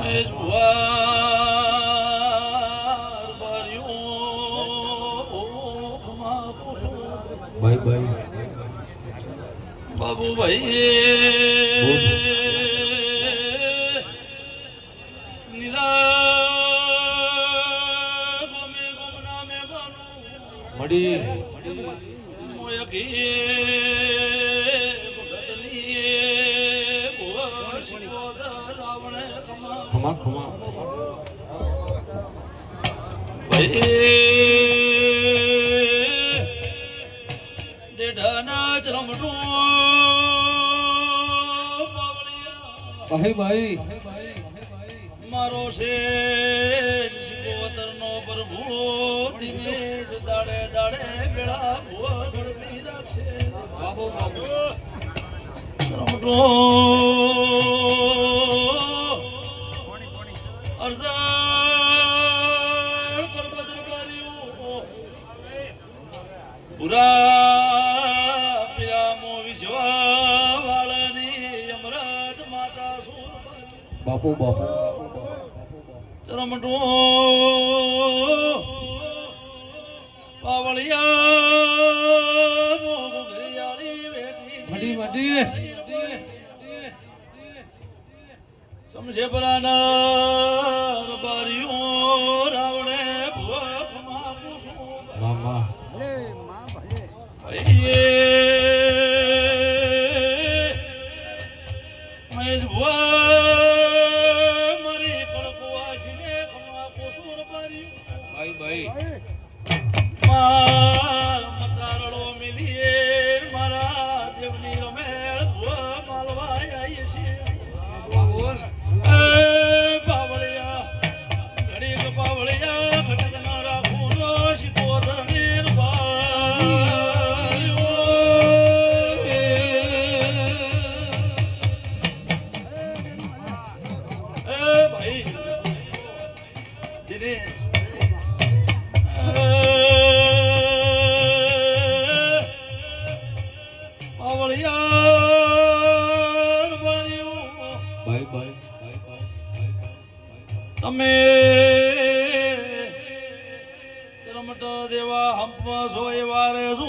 મહેશ ભુવાર બારીઓ ખમા કુસુ ભાઈ ભાઈ બાબુભાઈ નીલા ગમે ગમના મે બાનો મડી મોય કે ખમા ખમા દેઢાના ચરમટો ભાઈ ભાઈ મારો છે શિકોતરનો પ્રભુ દિનેશ દાડે દાડે બેડા ભૂ સળતી રાખશે બાબો બાબો ચરમટો અરઝાળ પરબત બારીઓ પુરા પિરામો વિશ્વા વાળની અમરત માતા સુર બાપુ બાપુ ચરમટો પાવળિયા મોગુ ઘરિયાળી બેટી મડી મડી સમજે પરાના બારીઓ રાવણે ભુવા ખમા કુસુ મામા મહેશ ભુવા મારી કળકો આશીને ખમા કુસુ બારીઓ ભાઈ ભાઈ માર મતારડો મિલીએ મારા દેવની રમેળ ભુવા માલવા આવીએ છીએ પાવળિયા ઘડીક પાવળિયા ખટક ના રાખું નો શિકોતર નીર ભાઈ દિનેશ પાવળિયા ભાઈ ભાઈ તમે ચરમટ દેવા હંપમાં સો એવા રેસો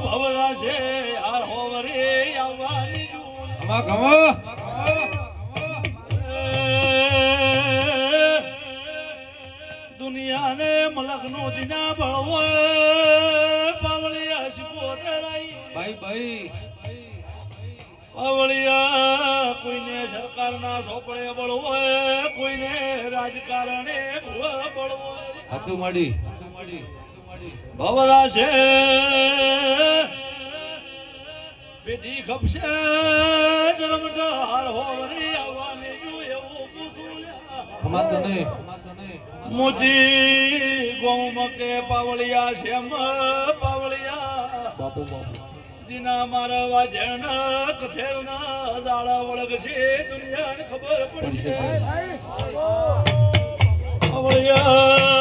ભવરા છે હાર હોવરે આવવાની ખમા ખમા દુનિયાને મલકનો દિના ભળવો પાવળિયા શિકોતરાઈ ભાઈ ભાઈ પાવળિયા કોઈને સરકારના સોપડે બળવો કોઈને રાજકારણે બળવો હાચું મડી ભવરા છે બેટી ખપશે જન્મટા હાર હોવરી આવવાની જો એવું કુસુલ્યા ખમા તને મુજી ગોમકે પાવળિયા શ્યામ પાવળિયા બાપુ બાપુ દિના મારવા જણ કથેરના જાળા વળગ છે દુનિયાને ખબર પડશે પાવળિયા